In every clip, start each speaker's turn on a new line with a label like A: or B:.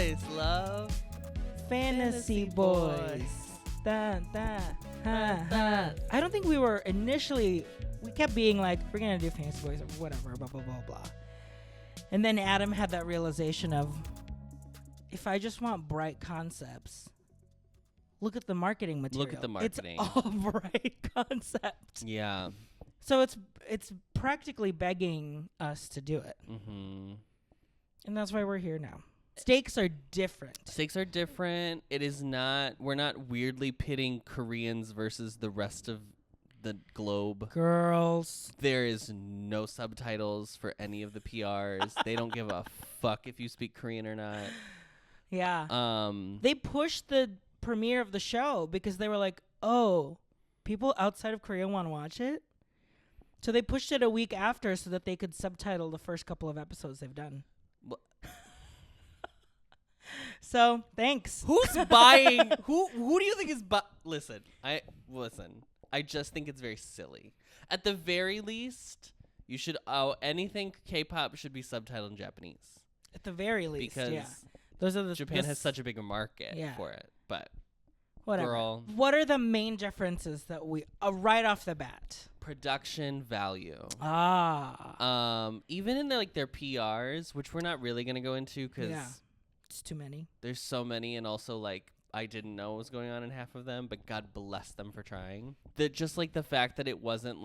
A: boys love
B: Fantasy Boys. Da, da, ha, ha. I don't think we were initially, we kept being like, we're going to do Fantasy Boys or whatever, blah, blah, blah, blah. And then Adam had that realization of, if I just want bright concepts, look at the marketing material.
A: Look at the marketing.
B: It's all bright concepts.
A: Yeah.
B: So it's practically begging us to do it.
A: Mm-hmm.
B: And that's why we're here now. Stakes are different.
A: Stakes are different. It is not, we're not weirdly pitting Koreans versus the rest of the globe.
B: Girls.
A: There is no subtitles for any of the PRs. They don't give a fuck if you speak Korean or not.
B: Yeah. They pushed the premiere of the show because they were like, oh, people outside of Korea want to watch it? So they pushed it a week after so that they could subtitle the first couple of episodes they've done. So, thanks.
A: Who's buying? Who do you think is Listen. I just think it's very silly. At the very least, you should anything K-pop should be subtitled in Japanese.
B: At the very least,
A: because
B: yeah. Those are the
A: Japan has such a bigger market for it. But
B: whatever.
A: Girl,
B: what are the main differences that we right off the bat?
A: Production value.
B: Even
A: in their PRs, which we're not really going to go into because
B: it's too many.
A: There's so many, and also I didn't know what was going on in half of them, but God bless them for trying. Just the fact that it wasn't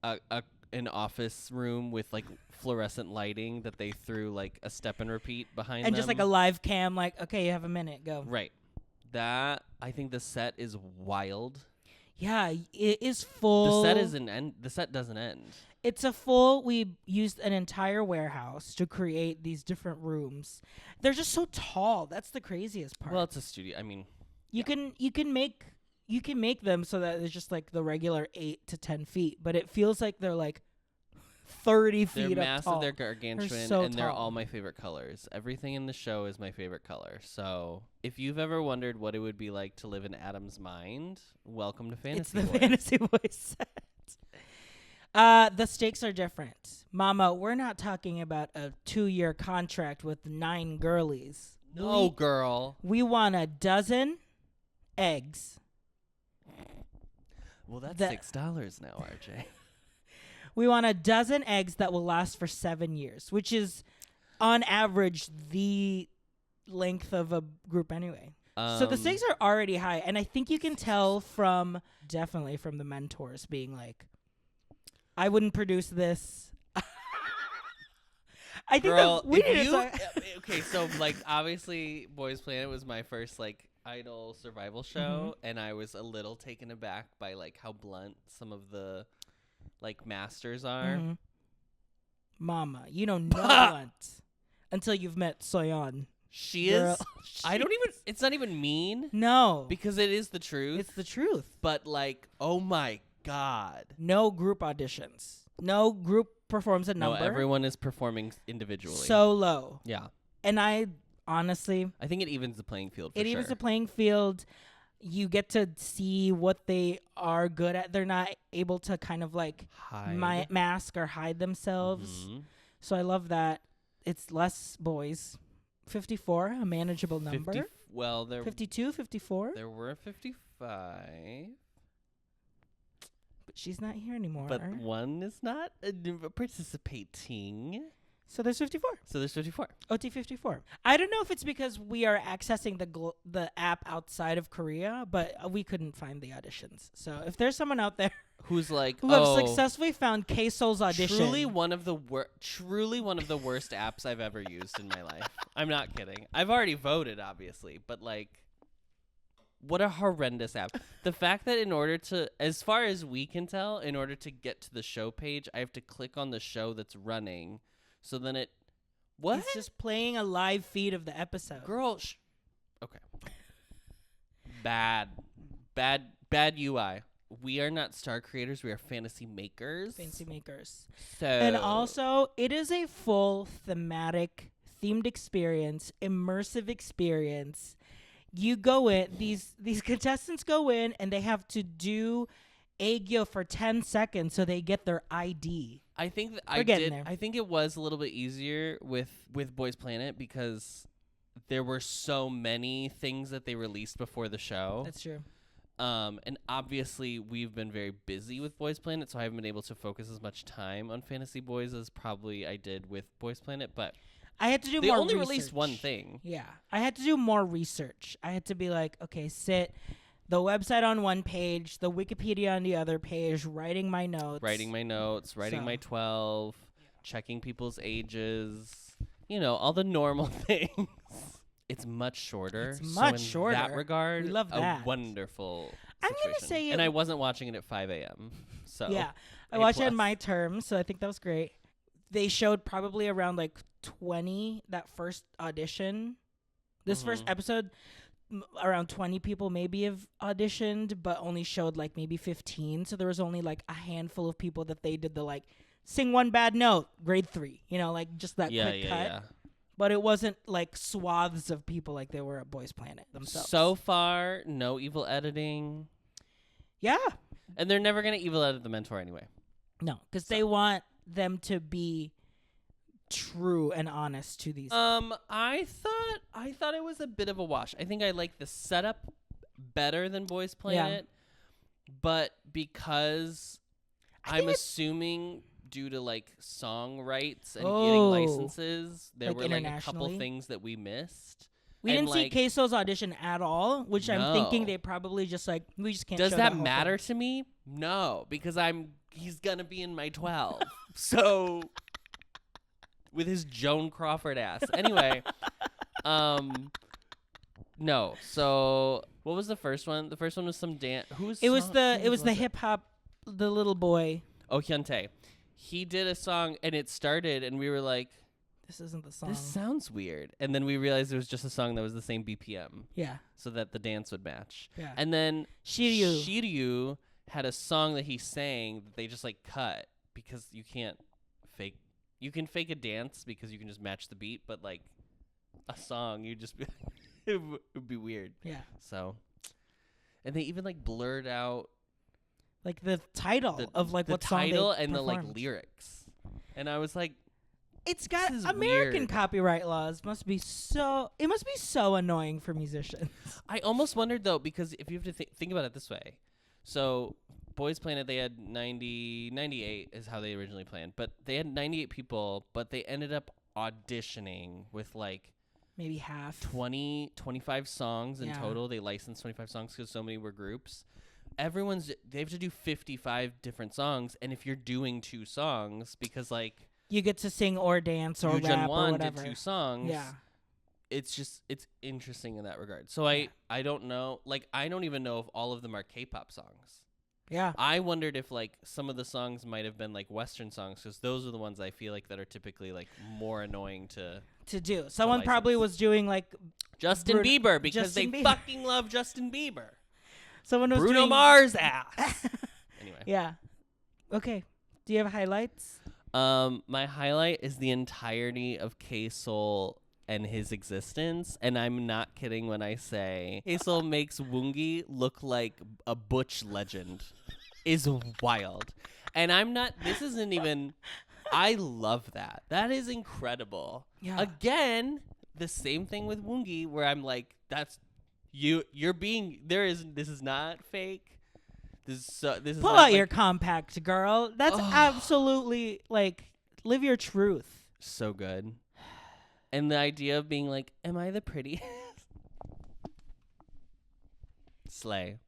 A: an office room with fluorescent lighting that they threw a step and repeat behind
B: and
A: them.
B: just a live cam, okay, you have a minute, go.
A: Right. That I think the set is wild.
B: Yeah, it is full.
A: The set doesn't end.
B: It's we used an entire warehouse to create these different rooms. They're just so tall. That's the craziest part.
A: Well, it's a studio. I mean,
B: you can make them so that it's just the regular 8 to 10 feet, but it feels like they're 30 feet up
A: They're massive,
B: tall.
A: they're gargantuan,
B: so
A: and they're
B: tall.
A: all my favorite colors. Everything in the show is my favorite color. So if you've ever wondered what it would be like to live in Adam's mind, welcome to Fantasy Boys.
B: It's the Fantasy Boys set. The stakes are different. Mama, we're not talking about a 2-year contract with 9 girlies.
A: No, girl.
B: We want a dozen eggs.
A: Well, that's $6 now, RJ.
B: We want a dozen eggs that will last for 7 years, which is, on average, the length of a group anyway. So the stakes are already high, and I think you can tell definitely from the mentors being I wouldn't produce this. I think
A: Girl,
B: we need to
A: okay, so obviously Boys Planet was my first idol survival show, and I was a little taken aback by how blunt some of the masters are.
B: Mm-hmm. Mama, you know no blunt until you've met Soyeon.
A: She is. It's not even mean.
B: No,
A: because it is the truth.
B: It's the truth.
A: But oh my God.
B: No group auditions. No group performs a number.
A: No, everyone is performing individually.
B: Solo.
A: Yeah.
B: And I honestly,
A: I think it evens the playing field.
B: It evens the playing field. You get to see what they are good at. They're not able to kind of mask or hide themselves. Mm-hmm. So I love that. It's less boys. 54, a manageable number. 52, 54.
A: There were 55.
B: But she's not here anymore.
A: But one is not participating.
B: So there's 54. OT 54. I don't know if it's because we are accessing the app outside of Korea, but we couldn't find the auditions. So if there's someone out there
A: who
B: have successfully found K-Soul's audition,
A: truly one of the worst apps I've ever used in my life. I'm not kidding. I've already voted, obviously, but what a horrendous app. The fact that in order to, as far as we can tell, in order to get to the show page, I have to click on the show that's running. So then it's
B: just playing a live feed of the episode.
A: Girl, okay. Bad UI. We are not star creators. We are fantasy makers.
B: So, and also, it is a full themed experience, immersive experience. You go in, these contestants go in, and they have to do Aegyo for 10 seconds so they get their ID.
A: I think I think it was a little bit easier with Boys Planet because there were so many things that they released before the show.
B: That's true.
A: And obviously we've been very busy with Boys Planet, so I haven't been able to focus as much time on Fantasy Boys as probably I did with Boys Planet, but
B: I had to do
A: they
B: more
A: only
B: research.
A: released one thing.
B: Yeah. I had to do more research. I had to be like, okay, sit the website on one page, the Wikipedia on the other page, writing my notes,
A: Writing my 12, checking people's ages, all the normal things. It's much shorter.
B: It's much
A: so in
B: shorter.
A: that regard,
B: We love that.
A: a wonderful
B: I'm
A: situation.
B: gonna say
A: and I wasn't watching it at 5 a.m. So
B: yeah, I
A: A+.
B: watched it in my term, so I think that was great. They showed probably around like 20 that first audition. This first episode, around 20 people maybe have auditioned, but only showed like maybe 15. So there was only like a handful of people that they did the like sing one bad note, grade 3, like just that quick cut.
A: Yeah.
B: But it wasn't like swaths of people like they were at Boys Planet themselves.
A: So far, no evil editing.
B: Yeah.
A: And they're never going to evil edit the Mentor anyway.
B: No, because they want them to be true and honest to these.
A: I thought it was a bit of a wash. I think I like the setup better than Boys Planet, but because I'm assuming due to like song rights and getting licenses, there
B: like
A: were like a couple
B: internationally?
A: things that we missed.
B: We
A: And,
B: didn't see
A: like,
B: Queso's audition at all, which I'm thinking
A: No.
B: they probably just like, we just can't
A: Does
B: show
A: that
B: whole
A: matter
B: thing.
A: to me? No, because he's gonna be in my 12. So with his Joan Crawford ass. Anyway, no. So what was the first one? The first one was some dance.
B: It was the hip hop, the little boy.
A: Oh, Hyuntae. He did a song and it started and we were like,
B: This isn't the song.
A: this sounds weird. And then we realized it was just a song that was the same BPM
B: Yeah.
A: so that the dance would match.
B: Yeah.
A: And then
B: Shiryu.
A: Shiryu had a song that he sang that they just like cut because you can't fake. You can fake a dance because you can just match the beat, but like a song, you just it would be weird.
B: Yeah.
A: So, and they even like blurred out
B: Like the title of like
A: the
B: what song
A: title
B: they
A: and the like
B: performed.
A: lyrics, and I was like,
B: It's got
A: This is
B: American
A: weird.
B: copyright laws. It must be so annoying for musicians.
A: I almost wondered though, because if you have to think about it this way, so Boys Planet, they had 98 is how they originally planned, but they had 98 people, but they ended up auditioning with like
B: Maybe half.
A: 25 songs in
B: Yeah.
A: total. They licensed 25 songs because so many were groups. They have to do 55 different songs, and if you're doing 2 songs, because like
B: You get to sing or dance or rap or
A: junwon
B: whatever.
A: did 2 songs.
B: Yeah.
A: It's interesting in that regard. So I don't know, like I don't even know if all of them are K-pop songs.
B: Yeah.
A: I wondered if like some of the songs might have been like Western songs, because those are the ones I feel like that are typically like more annoying to
B: Do. Someone probably
A: license.
B: was doing like
A: Justin Bieber, because
B: Justin
A: they
B: Bieber.
A: fucking love Justin Bieber.
B: someone was
A: Bruno
B: doing
A: Mars ass. Anyway,
B: Yeah. Okay. Do you have highlights?
A: my highlight is the entirety of K-Soul and his existence, and I'm not kidding when I say K-Soul makes Woongi look like a butch legend. Is wild. And I'm not, this isn't even, I love that. That is incredible.
B: Yeah.
A: Again, the same thing with Woongi, where I'm like, that's, you're being, this is not fake. This is
B: Pull
A: not
B: out
A: like,
B: your compact, girl. That's absolutely like live your truth.
A: so good. And the idea of being like, am I the prettiest? Slay.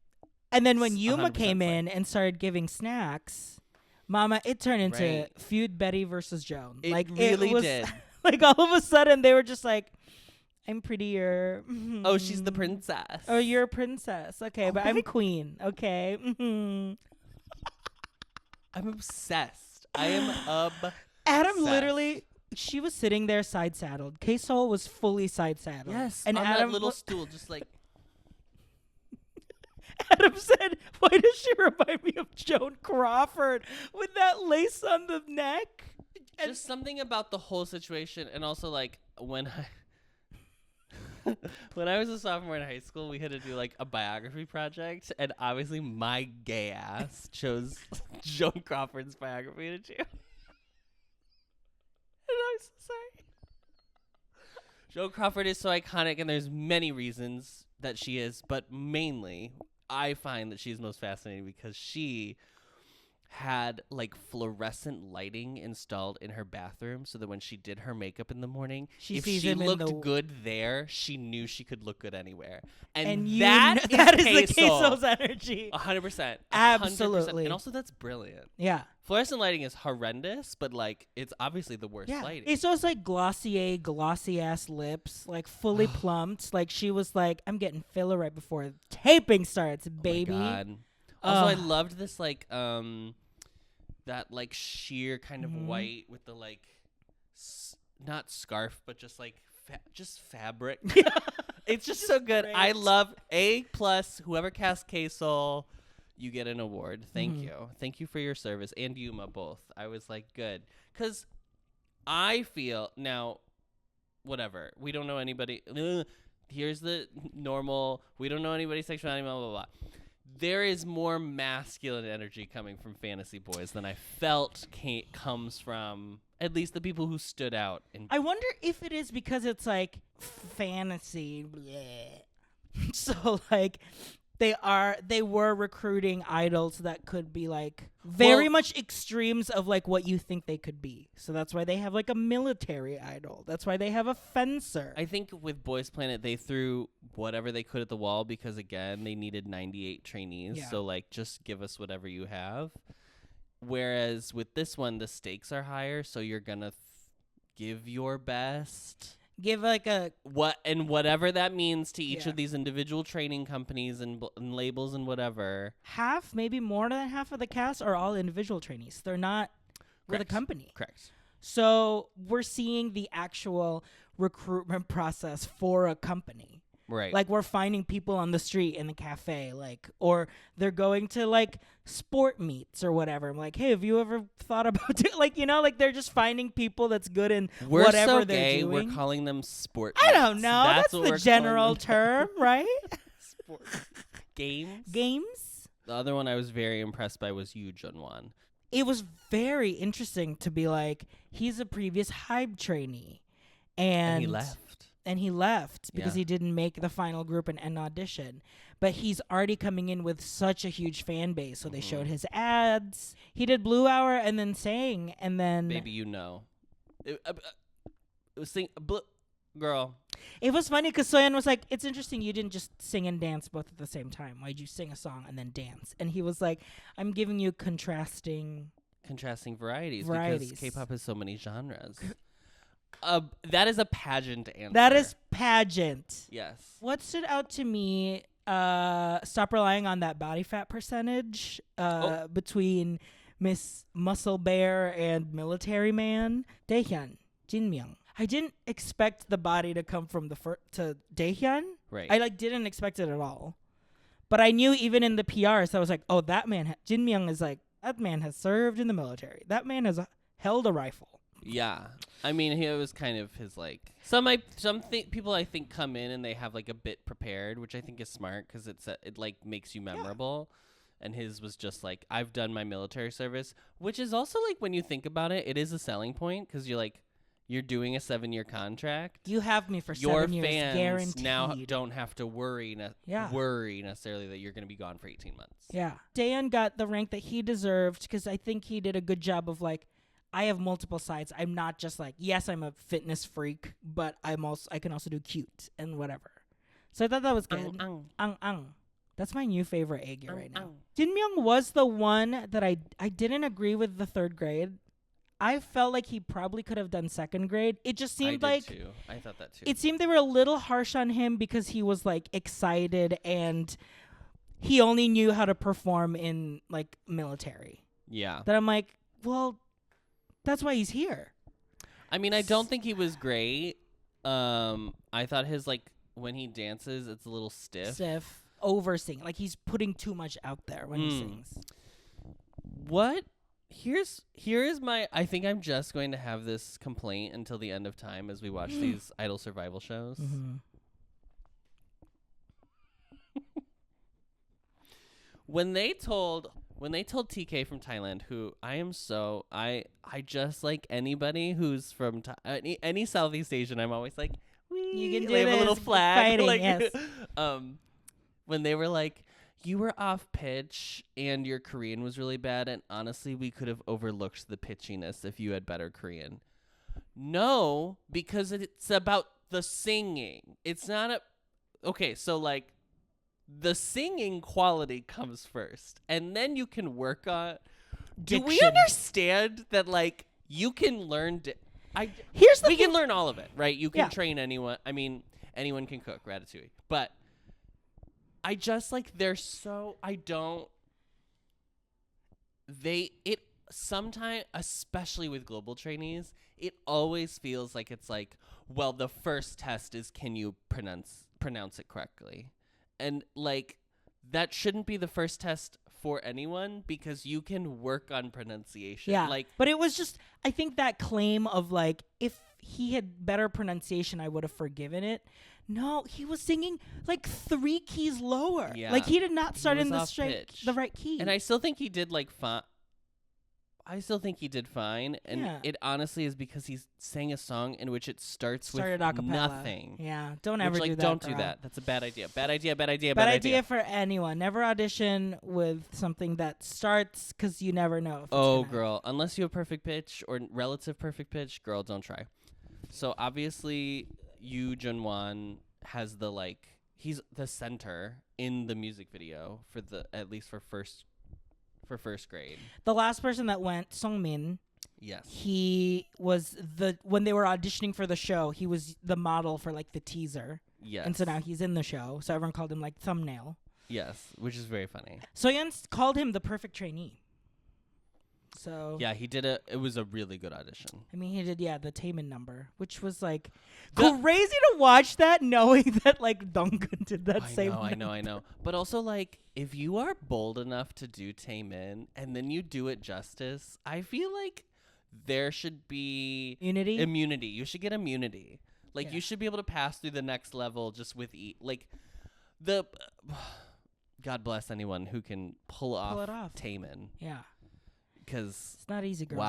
B: And then when Yuma
A: 100%
B: came
A: slay.
B: in and started giving snacks, Mama, it turned into
A: Right.
B: feud Betty versus Joan.
A: It
B: like
A: really
B: it was,
A: did.
B: Like all of a sudden they were just like, I'm prettier.
A: Oh, she's the princess.
B: Oh, you're a princess. Okay,
A: Oh
B: but
A: my
B: I'm queen. Okay.
A: I'm obsessed. I am
B: Adam
A: Obsessed.
B: literally, she was sitting there side saddled. K-Soul was fully side saddled.
A: Yes,
B: and
A: on
B: Adam
A: that little stool, just like,
B: Adam said, "Why does she remind me of Joan Crawford with that lace on the neck?" And
A: just something about the whole situation. And also, like, when I was a sophomore in high school, we had to do like a biography project, and obviously my gay ass chose Joan Crawford's biography to do. And I'm so sorry. Joan Crawford is so iconic, and there's many reasons that she is, but mainly I find that she's most fascinating because she had like fluorescent lighting installed in her bathroom so that when she did her makeup in the morning, if she looked good there, she knew she could look good anywhere. And that is the Queso's
B: energy.
A: 100%.
B: Absolutely.
A: 100%. And also that's brilliant.
B: Yeah.
A: Fluorescent lighting is horrendous, but like it's obviously the worst lighting.
B: Queso's like glossy ass lips, like fully plumped. Like she was like, I'm getting filler right before taping starts, baby.
A: Oh my God. Also, I loved this like that like sheer kind of white with the like not scarf but just like just fabric. It's just so good. Great. I love A+. Whoever cast K-Soul, you get an award. Thank you for your service, and Yuma both. I was like, good, because I feel now, whatever. We don't know anybody. Here's the normal. We don't know anybody's sexuality. Blah blah blah. There is more masculine energy coming from Fantasy Boys than I felt comes from at least the people who stood out.
B: I wonder if it is because it's like fantasy. So like they were recruiting idols that could be like very much extremes of like what you think they could be. So that's why they have like a military idol. That's why they have a fencer.
A: I think with Boys Planet they threw whatever they could at the wall because again they needed 98 trainees. Yeah. So like just give us whatever you have. Whereas with this one the stakes are higher, so you're gonna give your best.
B: Give like a
A: whatever that means to each of these individual training companies and labels and whatever.
B: Half, maybe more than half of the cast are all individual trainees. They're not with a company.
A: Correct.
B: So we're seeing the actual recruitment process for a company.
A: Right.
B: Like we're finding people on the street in the cafe, like, or they're going to like sport meets or whatever. I'm like, hey, have you ever thought about it? Like, you know, like they're just finding people that's good in whatever they're doing.
A: We're calling them sport
B: meets. I don't know. That's the general term, right?
A: Sport games.
B: Games.
A: The other one I was very impressed by was junwon.
B: It was very interesting to be like, he's a previous hybe trainee. And
A: he left.
B: And he left because he didn't make the final group and end audition. But he's already coming in with such a huge fan base. So they showed his ads. He did Blue Hour and then sang. And then...
A: Baby, you know. It was girl.
B: It was funny because Soyeon was like, it's interesting you didn't just sing and dance both at the same time. Why'd you sing a song and then dance? And he was like, I'm giving you contrasting
A: varieties. Because K-pop has so many genres. That is a pageant answer.
B: That is pageant.
A: Yes.
B: What stood out to me, stop relying on that body fat percentage between Miss Muscle Bear and Military Man. Daehyun, Jinmyoung. I didn't expect the body to come from to Daehyun.
A: Right.
B: I didn't expect it at all. But I knew even in the PRs, I was like, oh, that man, Jinmyoung is like, that man has served in the military. That man has held a rifle.
A: Yeah, I mean, it was kind of his like people I think come in and they have like a bit prepared, which I think is smart because it like makes you memorable. Yeah. And his was just like, I've done my military service, which is also like when you think about it, it is a selling point because you're doing a 7-year contract.
B: You have me for 7 years,
A: fans
B: guaranteed.
A: Now don't have to worry necessarily that you're going to be gone for 18 months.
B: Yeah, Daehyun got the rank that he deserved because I think he did a good job of like, I have multiple sides. I'm not just like, yes, I'm a fitness freak, but I can also do cute and whatever. So I thought that was good. That's my new favorite egg right now. Jinmyoung was the one that I didn't agree with the 3rd grade. I felt like he probably could have done 2nd grade. It just seemed
A: I thought that too.
B: It seemed they were a little harsh on him because he was like excited and he only knew how to perform in like military.
A: Yeah.
B: That I'm like, well, that's why he's here.
A: I mean, I don't think he was great. I thought his like when he dances, it's a little stiff.
B: Over singing. Like he's putting too much out there when he sings.
A: What? Here is my. I think I'm just going to have this complaint until the end of time as we watch these idol survival shows. Mm-hmm. When they told TK from Thailand, who I just like anybody who's from any Southeast Asian, I'm always like, we
B: You can do
A: they have a little
B: this,
A: flag.
B: fighting,
A: like,
B: yes.
A: When they were like, you were off pitch and your Korean was really bad, and honestly, we could have overlooked the pitchiness if you had better Korean. No, because it's about the singing. It's not a... Okay, so, like, the singing quality comes first, and then you can work on... Do we
B: Diction.
A: understand that, like, you can learn... We can learn all of it, right? You can train anyone. I mean, anyone can cook ratatouille. But I just, like, they're so... Sometimes, especially with global trainees, it always feels like it's like, well, the first test is can you pronounce it correctly? And, like, that shouldn't be the first test for anyone because you can work on pronunciation.
B: Yeah,
A: Like,
B: but it was just, I think that claim of, like, if he had better pronunciation, I would have forgiven it. No, he was singing, like, 3 keys lower.
A: Yeah.
B: Like, he did not start
A: was
B: in the
A: off pitch.
B: the right key.
A: And I still think he did, like, fine. I still think he did fine. And it honestly is because he sang a song in which it started with
B: acapella.
A: nothing.
B: Yeah, don't ever
A: which, like,
B: do that.
A: Don't do
B: girl.
A: that. That's a bad idea. Bad idea. Bad idea.
B: Bad idea for anyone. Never audition with something that starts because you never know. If it's gonna
A: girl. Unless you have perfect pitch or relative perfect pitch, girl, don't try. So obviously, junwon has the, like, he's the center in the music video for at least for first grade.
B: The last person that went, Songmin.
A: Yes.
B: He was when they were auditioning for the show, he was the model for, like, the teaser.
A: Yes.
B: And so now he's in the show. So everyone called him, like, thumbnail.
A: Yes, which is very funny.
B: Soyeon called him the perfect trainee. So
A: yeah, he did it was a really good audition.
B: I mean, he did the Taemin number, which was, like, crazy to watch that, knowing that, like, Donggun did that same.
A: I know. But also, like, if you are bold enough to do Taemin and then you do it justice, I feel like there should be immunity. You should get immunity. Like, you should be able to pass through the next level just with God bless anyone who can pull it off Taemin.
B: Yeah.
A: Because
B: it's not easy, girl.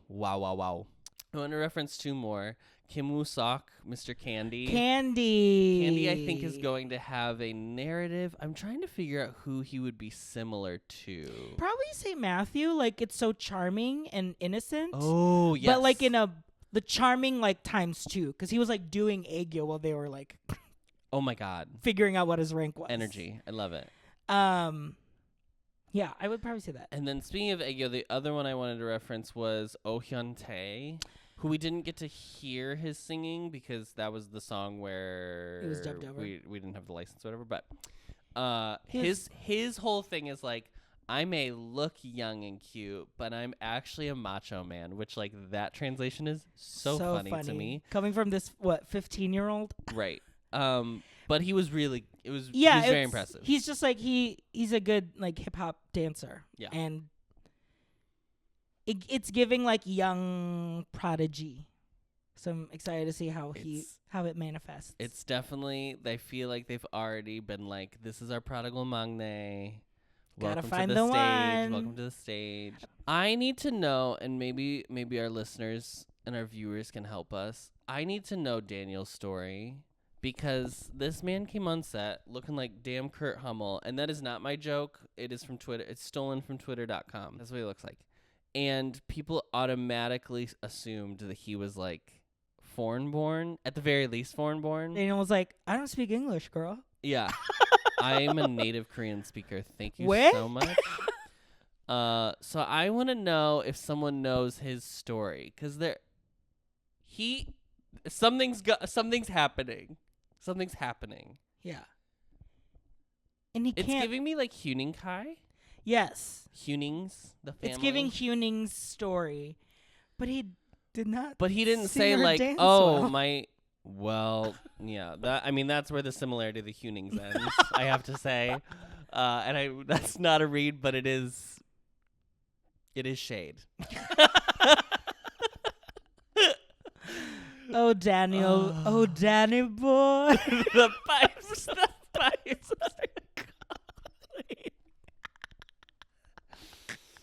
A: Wow. I want to reference 2 more. Kim Woo-sok, Mr. Candy.
B: Candy,
A: I think, is going to have a narrative. I'm trying to figure out who he would be similar to.
B: Probably St. Matthew. Like, it's so charming and innocent.
A: Oh, yes.
B: But, like, the charming, like, ×2. Because he was, like, doing Aegyo while they were, like...
A: oh, my God.
B: Figuring out what his rank was.
A: Energy. I love it.
B: Yeah, I would probably say that.
A: And then speaking of Aegyo, the other one I wanted to reference was Oh Hyun-tae, who we didn't get to hear his singing because that was the song where
B: it was dubbed over.
A: We didn't have the license or whatever. But his whole thing is, like, I may look young and cute, but I'm actually a macho man, which, like, that translation is so funny to me.
B: Coming from this, 15-year-old?
A: Right. But he was really, he was very impressive.
B: He's just, like, he's a good, like, hip-hop dancer.
A: Yeah.
B: And it's giving, like, young prodigy. So I'm excited to see how it manifests.
A: It's definitely, they feel like they've already been like, this is our prodigal maknae.
B: Gotta
A: Welcome
B: find
A: to the
B: the
A: stage.
B: one.
A: Welcome to the stage. I need to know, and maybe our listeners and our viewers can help us. I need to know Daniel's story. Because this man came on set looking like damn Kurt Hummel. And that is not my joke. It is from Twitter. It's stolen from twitter.com. That's what he looks like. And people automatically assumed that he was, like, foreign-born. At the very least, foreign-born.
B: Daniel was like, I don't speak English, girl.
A: Yeah. I am a native Korean speaker. Thank you so much. So I want to know if someone knows his story. Because something's happening. Something's happening.
B: Yeah. And
A: It's giving me, like, Huening-kai.
B: Yes.
A: Hunings, the family.
B: It's giving Huning's story. But he did not.
A: But he didn't say, like, well, yeah. That's where the similarity of the Hunings ends, I have to say. And that's not a read, but it is shade.
B: Oh, Daniel. Oh, Danny boy.
A: The pipes.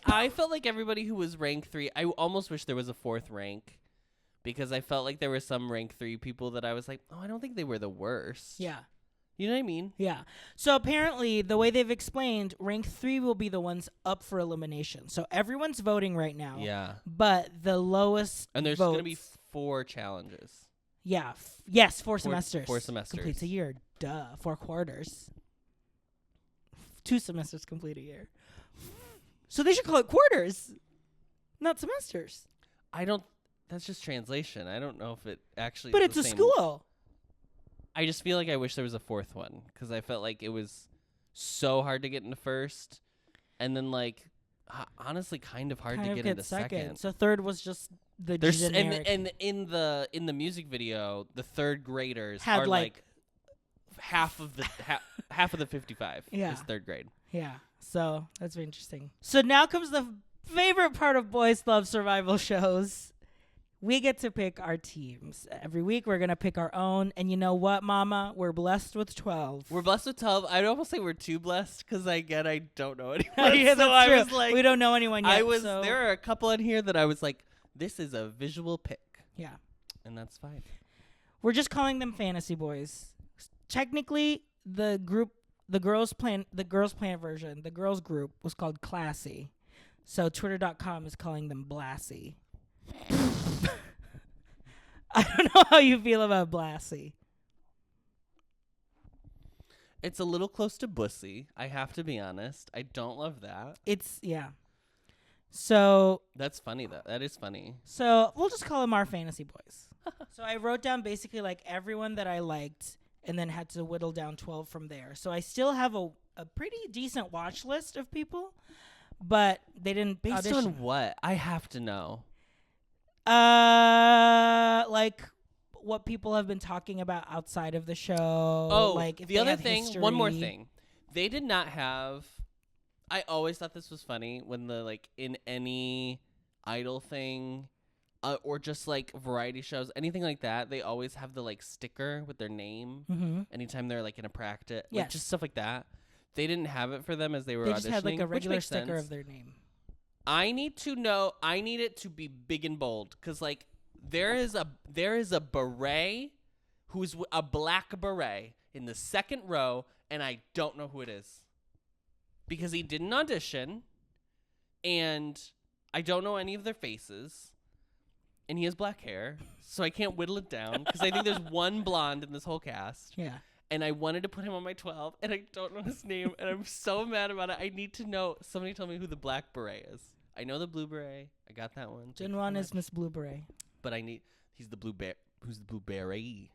A: I felt like everybody who was rank 3, I almost wish there was a 4th rank, because I felt like there were some rank 3 people that I was like, oh, I don't think they were the worst.
B: Yeah.
A: You know what I mean?
B: Yeah. So apparently, the way they've explained, rank 3 will be the ones up for elimination. So everyone's voting right now.
A: Yeah.
B: But the lowest
A: And there's
B: votes,
A: going to be 4 challenges.
B: Yeah. Yes, 4 semesters.
A: 4 semesters.
B: Completes a year. Duh. 4 quarters. 2 semesters complete a year. So they should call it quarters, not semesters.
A: That's just translation. I don't know if it actually
B: But
A: is
B: it's
A: the
B: a
A: same.
B: school.
A: I just feel like I wish there was a 4th one because I felt like it was so hard to get into first, and then like honestly kind of hard
B: Kind
A: to
B: of
A: get into second.
B: So third was just the
A: There's
B: generic.
A: and in the music video, the 3rd graders
B: Had,
A: are
B: like-
A: half of the half of the 55
B: Yeah.
A: is 3rd grade.
B: Yeah. So that's very interesting. So now comes the favorite part of Boys Love survival shows. We get to pick our teams. Every week we're going to pick our own. And you know what, Mama? We're blessed with 12.
A: We're blessed with 12. I'd almost say we're too blessed because I don't know anyone.
B: Yeah,
A: so
B: that's
A: I
B: true.
A: was like,
B: we don't know anyone yet. So
A: there are a couple in here that I was like, this is a visual pick.
B: yeah.
A: And that's fine.
B: We're just calling them Fantasy Boys. Technically, the girls planet version, the girls group was called Classy. So Twitter.com is calling them Blassie. I don't know how you feel about Blassie.
A: It's a little close to Bussy. I have to be honest. I don't love that.
B: Yeah. So
A: That's funny, though. That is funny.
B: So we'll just call them our Fantasy Boys. So I wrote down basically like everyone that I liked and then had to whittle down 12 from there. So I still have a pretty decent watch list of people, but they didn't
A: Based
B: audition.
A: on what? I have to know.
B: Like what people have been talking about outside of the show.
A: Oh,
B: like if
A: the
B: they
A: other
B: have
A: thing,
B: history.
A: one more thing. They did not have, I always thought this was funny when in any idol thing or just like variety shows, anything like that, they always have the sticker with their name
B: Mm-hmm.
A: anytime they're in a practice.
B: Yes.
A: Just stuff like that. They didn't have it for them as they were
B: They
A: auditioning.
B: just had like a
A: which
B: regular
A: makes
B: sticker
A: sense.
B: of their name.
A: I need it to be big and bold because there is a beret who's a black beret in the 2nd row, and I don't know who it is because he didn't audition, and I don't know any of their faces, and he has black hair, so I can't whittle it down because I think there's one blonde in this whole cast.
B: Yeah.
A: And I wanted to put him on my 12, and I don't know his name, and I'm so mad about it. I need to know. Somebody tell me who the black beret is. I know the blue beret. I got that one. Thank you
B: Junwon
A: so
B: is
A: much.
B: Miss Blue Beret.
A: But he's the blue bear. Who's the blue beret?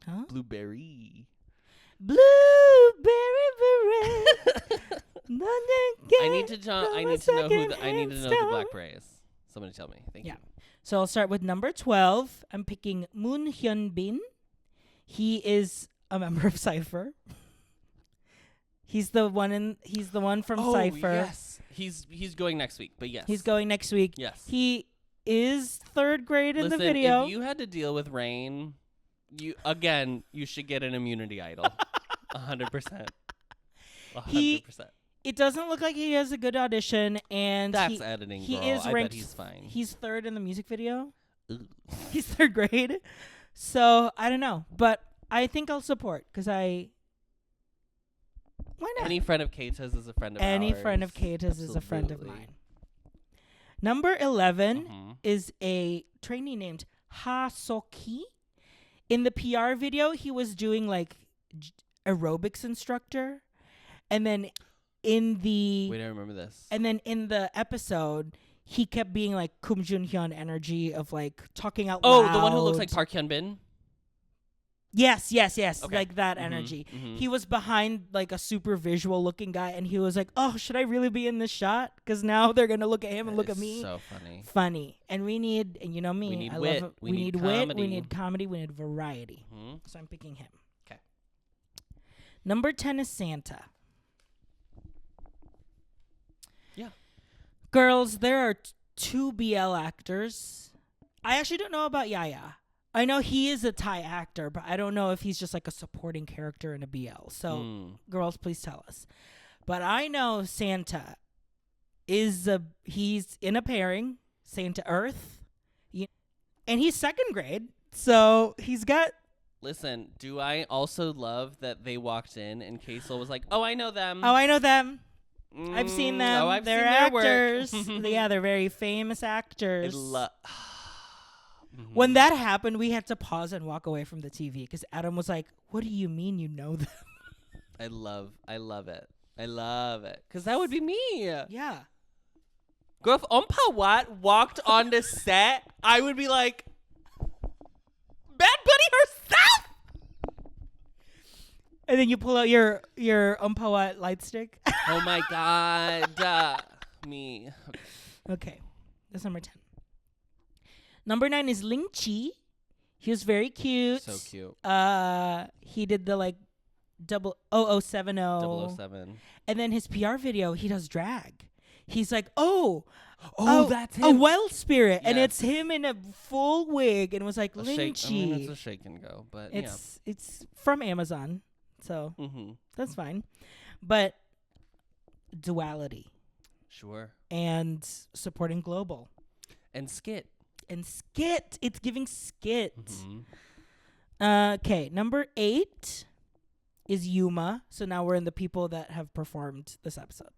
B: Huh?
A: Blueberry.
B: Blueberry beret.
A: I need to know. I need to know who the black beret is. Somebody tell me. Thank you.
B: So I'll start with number 12. I'm picking Moon Hyunbin. He is a member of ciipher. He's the one from ciipher.
A: Yes. He's going next week. But yes.
B: He's going next week.
A: Yes.
B: He is 3rd grade in
A: Listen,
B: the video.
A: if you had to deal with rain, you should get an immunity idol. 100%. 100%.
B: It doesn't look like he has a good audition, and
A: That's editing.
B: he
A: girl.
B: is
A: I
B: ranked.
A: bet he's fine.
B: He's 3rd in the music video.
A: Ugh.
B: He's 3rd grade. So I don't know, but I think I'll support because why not?
A: Any friend of Kata's is a friend of
B: Any
A: ours.
B: friend of Kata's is a friend of
A: Absolutely.
B: mine. Number 11
A: Mhm.
B: is a trainee named Ha Soki. In the PR video, he was doing aerobics instructor, and then in the
A: Wait, I remember this.
B: and then in the episode, he kept being like Kum Jun Hyun energy of talking out loud.
A: Oh, the one who looks like Park Hyunbin?
B: Yes,
A: Okay.
B: like that
A: Mhm,
B: energy.
A: mhm.
B: He was behind a super visual looking guy, and he was like, "Oh, should I really be in this shot? Because now they're gonna look at him and look
A: That
B: at
A: is
B: me."
A: So funny.
B: Funny, and we need, and you know me,
A: We need
B: I
A: wit.
B: love it.
A: We
B: We
A: need
B: need wit. We
A: comedy.
B: need comedy. We need variety.
A: Mhm.
B: So I'm picking him.
A: 'Kay.
B: Number 10 is Santa.
A: Yeah.
B: Girls, there are 2 BL actors. I actually don't know about Yaya. I know he is a Thai actor, but I don't know if he's just a supporting character in a BL. So, girls, please tell us. But I know Santa he's in a pairing, Santa Earth. And he's second grade, so he's got...
A: Listen, do I also love that they walked in and Kaysel was like, "Oh, I know them.
B: Oh, I know them. I've seen them.
A: Oh, I've
B: they're
A: seen their work."
B: actors. Yeah, they're very famous actors.
A: Mhm.
B: When that happened, we had to pause and walk away from the TV because Adam was like, "What do you mean you know them?"
A: I love it. I love it. Because that would be me.
B: Yeah.
A: Girl, if Ompa Wat walked on the set, I would be like, Bad Bunny herself!
B: And then you pull out your Umpawat light stick.
A: Oh my God. Me.
B: Okay. That's number 10. Number 9 is Lingqi. He was very cute.
A: So cute.
B: He did the like 0070.
A: 007.
B: And then his PR video, he does drag. He's like, that's him. A wild spirit. Yes. And it's him in a full wig. And it was like, Lingqi.
A: It's a shake and go. But
B: it's from Amazon. So that's fine. But duality.
A: Sure. And
B: supporting global.
A: And skit.
B: It's giving skit. Okay, number 8 is Yuma. So now we're in the people that have performed this episode.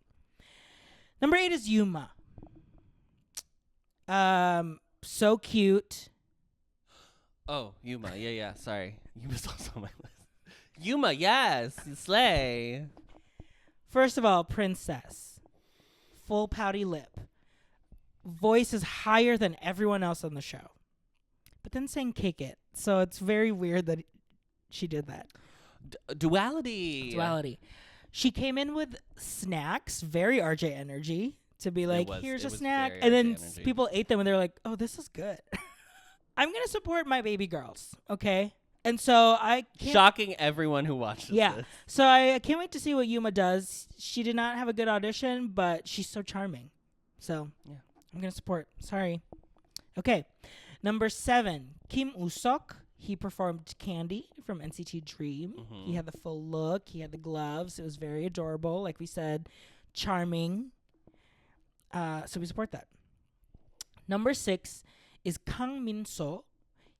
B: Number 8 is Yuma. So cute.
A: Oh, Yuma. Yeah. Sorry. Yuma's also on my list. Yuma, yes. Slay.
B: First of all, princess. Full pouty lip. Voice is higher than everyone else on the show. But then saying kick it. So it's very weird that she did that.
A: Duality.
B: She came in with snacks, very RJ energy, to be like, here's a snack.
A: very
B: And then
A: RJ energy.
B: people ate them and they're like, oh, this is good. I'm going to support my baby girls, okay? And so I can't...
A: Shocking everyone who watches this.
B: So I can't wait to see what Yuma does. She did not have a good audition, but she's so charming. So yeah, I'm going to support. Sorry. Okay. Number 7, Kim Usok. He performed Candy from NCT Dream. He had the full look. He had the gloves. It was very adorable. Like we said, charming. So we support that. Number 6 is Kang Min-so.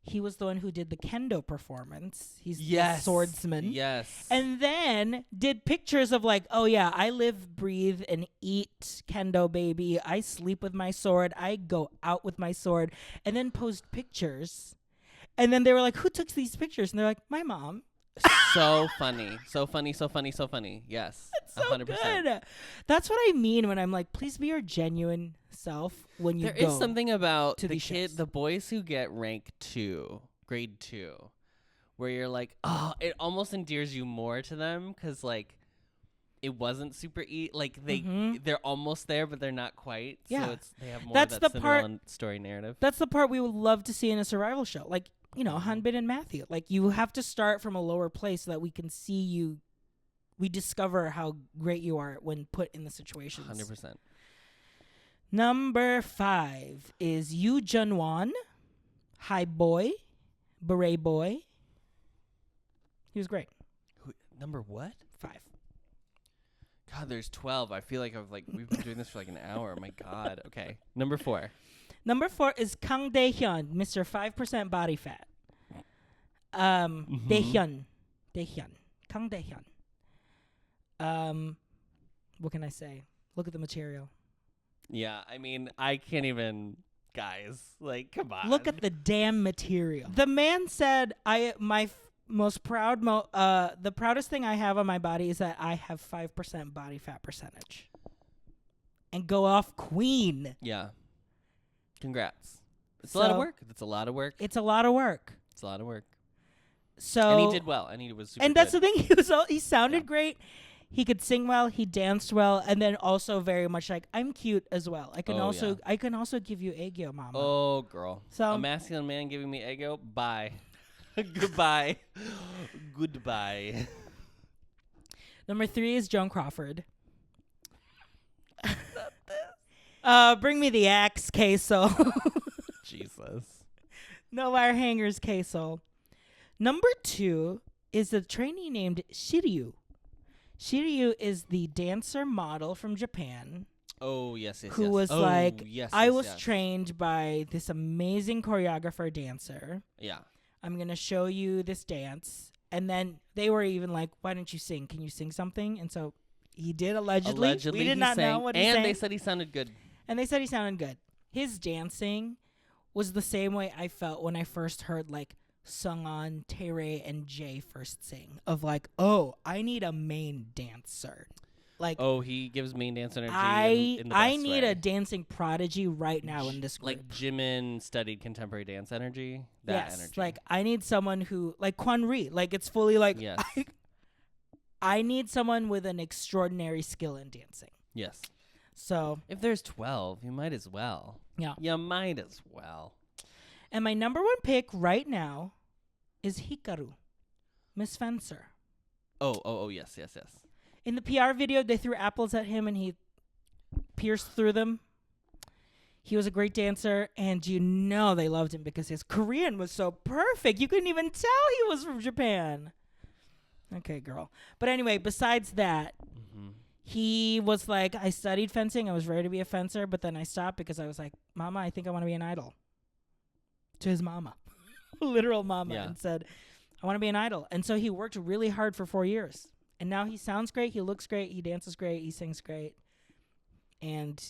B: He was the one who did the kendo performance. He's the swordsman.
A: Yes.
B: And then did pictures of like, oh yeah, I live, breathe, and eat kendo, baby. I sleep with my sword. I go out with my sword. And then posed pictures. And then they were like, who took these pictures? And they're like, my mom.
A: So funny. So funny. Yes.
B: It's so 100%. Good. That's what I mean when I'm like, please be your genuine self when you go.
A: There is something about
B: to
A: the boys who get rank 2, grade 2, where you're like, oh, it almost endears you more to them because like it wasn't super like they're almost there, but they're not quite.
B: Yeah.
A: So they have more
B: That's
A: of that
B: the part,
A: Cinderella story narrative.
B: That's the part we would love to see in a survival show. Like, you know, Hyunbin and Matthew. Like, you have to start from a lower place so that we can see you. We discover how great you are when put in the situations.
A: 100%.
B: Number 5 is Yoo Junwon, Hybe boy, beret boy. He was great.
A: Number what?
B: 5.
A: God, there's 12. I feel like we've been doing this for like an hour. My God. Okay. Number 4.
B: Number 4 is Kang Daehyun, Mr. 5% body fat. Daehyun. Kang Daehyun. What can I say? Look at the material.
A: Yeah, I mean, I can't even, guys, like, come on.
B: Look at the damn material. The man said, the proudest thing I have on my body is that I have 5% body fat percentage. And go off queen.
A: Yeah. Congrats. It's a lot of work. It's a lot of work.
B: So,
A: and he did well, and he was super
B: And that's
A: good.
B: the thing. He sounded great. He could sing well. He danced well, and then also very much like, I'm cute as well. I can also give you aegyo, mama.
A: Oh, girl.
B: So
A: a masculine man giving me aegyo. Bye. Goodbye. Goodbye.
B: Number 3 is Joan Crawford. Bring me the axe, queso.
A: Jesus.
B: No wire hangers, queso. Number 2 is a trainee named Shiryu. Shiryu is the dancer model from Japan.
A: Oh, yes, yes,
B: who
A: yes.
B: was
A: Oh,
B: like,
A: yes,
B: I
A: yes,
B: was
A: yes.
B: trained by this amazing choreographer dancer.
A: Yeah.
B: I'm going to show you this dance. And then they were even like, why don't you sing? Can you sing something? And so he did allegedly.
A: Allegedly,
B: We did
A: he
B: not
A: sang,
B: know what he
A: and
B: sang.
A: they said he sounded good.
B: And they said he sounded good. His dancing was the same way I felt when I first heard like Sungwon, Taeray, and Jay first sing. Of like, oh, I need a main dancer. Like,
A: Oh, he gives main dance energy. in the
B: I
A: best
B: need
A: way.
B: a dancing prodigy right now in this group.
A: Like Jimin studied contemporary dance energy. That
B: yes,
A: energy.
B: like I need someone who like Kwon Ri. Like it's fully like
A: Yes.
B: I need someone with an extraordinary skill in dancing.
A: Yes.
B: So
A: If there's 12, you might as well.
B: yeah.
A: You might as well.
B: And my number one pick right now is Hikaru, Miss Fencer.
A: Oh, yes.
B: In the PR video, they threw apples at him and he pierced through them. He was a great dancer, and you know they loved him because his Korean was so perfect. You couldn't even tell he was from Japan. Okay, girl. But anyway, besides that, he was like, I studied fencing. I was ready to be a fencer, but then I stopped because I was like, Mama, I think I want to be an idol. To his mama. Literal mama.
A: Yeah.
B: And said, I want to be an idol. And so he worked really hard for 4 years. And now he sounds great. He looks great. He dances great. He sings great. And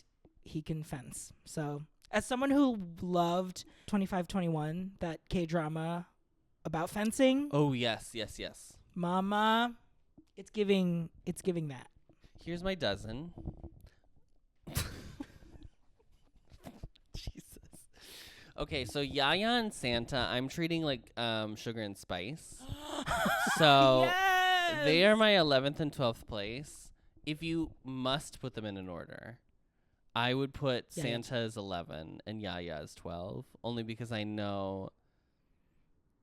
B: he can fence. So as someone who loved 2521, that K-drama about fencing,
A: Oh, yes.
B: Mama, it's giving that.
A: Here's my dozen. Jesus. Okay, so Yaya and Santa, I'm treating like sugar and spice. So
B: Yes!
A: they are my 11th and 12th place. If you must put them in an order, I would put
B: Yeah,
A: Santa as 11 and Yaya as 12, only because I know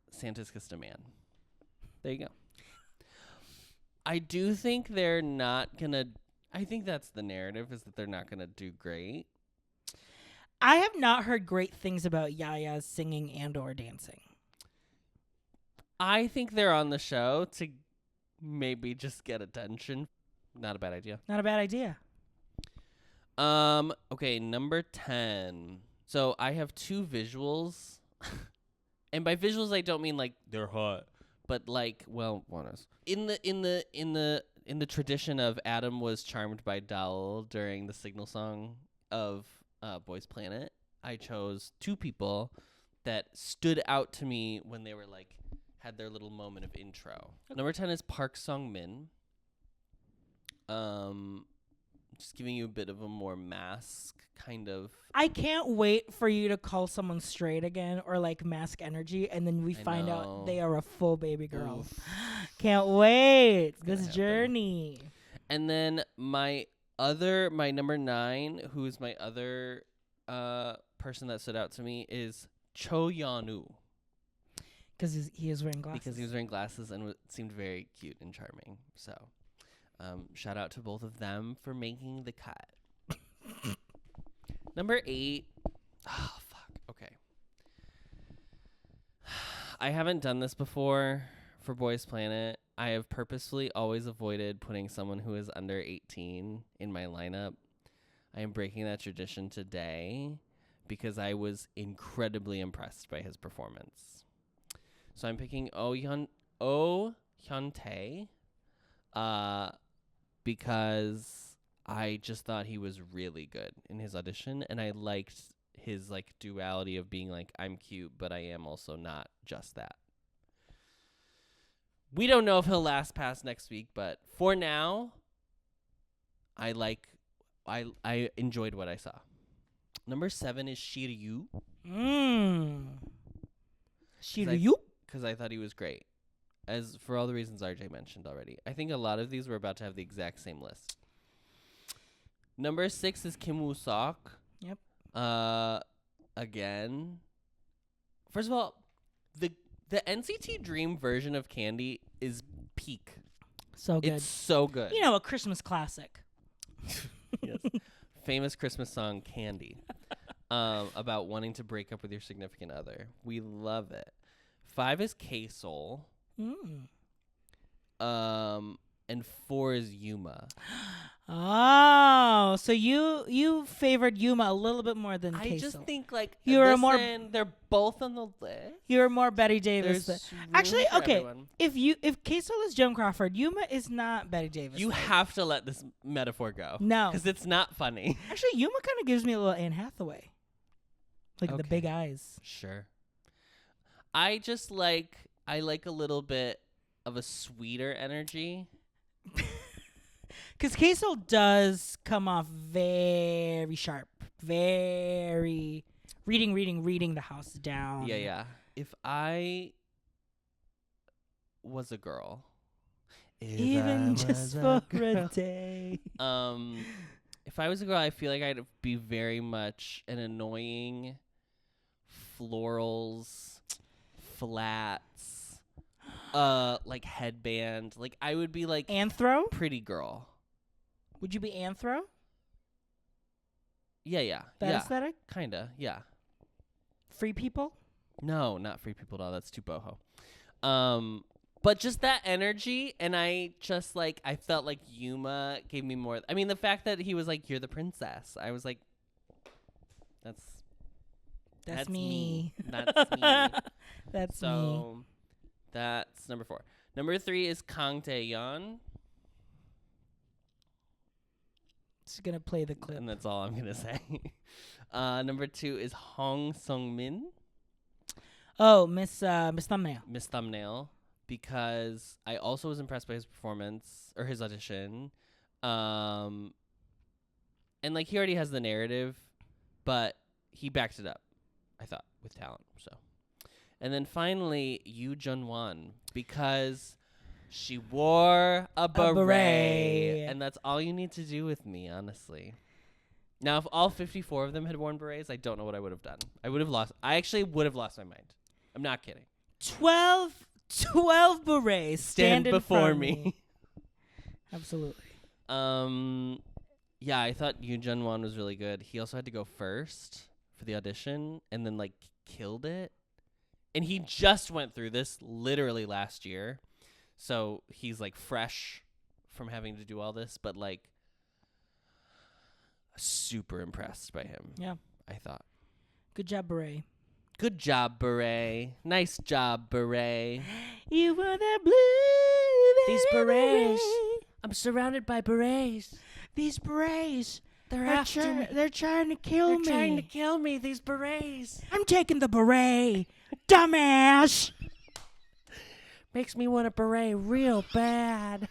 A: Santa's kissed a man. There you go. I do think they're not going to... I think that's the narrative, is that they're not going to do great.
B: I have not heard great things about Yaya's singing and or dancing.
A: I think they're on the show to maybe just get attention. Not a bad idea.
B: Not a bad idea.
A: Okay, number 10. So I have two visuals. And by visuals I don't mean like they're hot, but like, well, one is. In the tradition of Adam was charmed by Dowell during the signal song of Boys Planet, I chose two people that stood out to me when they were like had their little moment of intro. Okay. Number 10 is Park Sung-min. Just giving you a bit of a more mask kind of.
B: I can't wait for you to call someone straight again or like mask energy, and then we find out they are a full baby girl.
A: Oof.
B: Can't wait this
A: happen.
B: journey.
A: And then my number 9, who's my other person that stood out to me, is Cho Yeon-woo.
B: Because he is wearing glasses.
A: Because he was wearing glasses and seemed very cute and charming. So, shout out to both of them for making the cut. Number 8. Oh, fuck. Okay. I haven't done this before for Boys Planet. I have purposefully always avoided putting someone who is under 18 in my lineup. I am breaking that tradition today because I was incredibly impressed by his performance. So I'm picking Oh Hyun-tae because I just thought he was really good in his audition, and I liked his like duality of being like, I'm cute, but I am also not just that. We don't know if he'll last past next week, but for now, I enjoyed what I saw. Number 7 is Shiryu.
B: Shiryu?
A: Because I thought he was great. As for all the reasons RJ mentioned already. I think a lot of these were about to have the exact same list. Number 6 is Kim Woo-sok.
B: Yep.
A: Again. First of all, the NCT Dream version of Candy is peak.
B: So good.
A: It's so good.
B: You know, a Christmas classic.
A: Yes. Famous Christmas song, Candy. About wanting to break up with your significant other. We love it. 5 is K-Soul. And and 4 is Yuma.
B: Oh, so you favored Yuma a little bit more than
A: I
B: Kaysel.
A: just think like
B: You're more.
A: they're both on the list.
B: You're more Betty Davis.
A: There's room
B: Actually,
A: for
B: okay.
A: everyone.
B: If Kaysel is Joan Crawford, Yuma is not Betty Davis.
A: You have to let this metaphor go.
B: No,
A: because it's not funny.
B: actually, Yuma kind of gives me a little Anne Hathaway, like the
A: Okay.
B: big eyes.
A: Sure. I like a little bit of a sweeter energy.
B: Because Kaysel does come off very sharp, very reading the house down.
A: Yeah. If I was a girl,
B: Even just for a day.
A: if I was a girl, I feel like I'd be very much an annoying florals, flats, like headband. Like I would be like
B: Anthro?
A: pretty girl.
B: Would you be Anthro?
A: Yeah.
B: That aesthetic?
A: Kinda, yeah.
B: Free people?
A: No, not Free People at all. That's too boho. But just that energy, and I just like I felt like Yuma gave me more. I mean, the fact that he was like, "You're the princess," I was like, "That's
B: me.
A: That's me."
B: That's me.
A: So that's number 4. Number 3 is Kang Daehyun,
B: Just gonna play the clip.
A: and that's all I'm gonna say. Number 2 is Hong Sung-min,
B: Oh, Miss Thumbnail.
A: Miss Thumbnail, because I also was impressed by his performance or his audition. And like he already has the narrative, but he backed it up, I thought, with talent. So, and then finally, junwon, because she wore a beret, and that's all you need to do with me, honestly. Now, if all 54 of them had worn berets, I don't know what I would have done. I actually would have lost my mind. I'm not kidding.
B: 12 berets stand in
A: before
B: front of
A: me.
B: Absolutely.
A: Yeah, I thought junwon was really good. He also had to go first for the audition and then like killed it. And he just went through this literally last year. So he's like fresh from having to do all this, but like super impressed by him.
B: Yeah.
A: I thought.
B: Good job, beret.
A: Good job, beret. Nice job, beret.
B: You were the blue.
A: These berets. I'm surrounded by berets.
B: These berets.
A: They're after me.
B: They're trying to kill me.
A: They're trying to kill me, these berets.
B: I'm taking the beret. Dumbass.
A: Makes me want a beret real bad.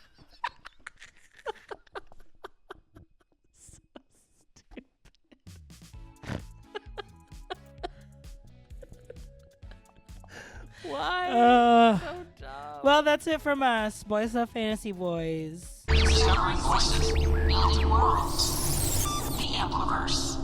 A: Why? So dumb.
B: Well, that's it from us, Boys Love Fantasy Boys.
C: Discovering voices, building worlds. The Ampliverse.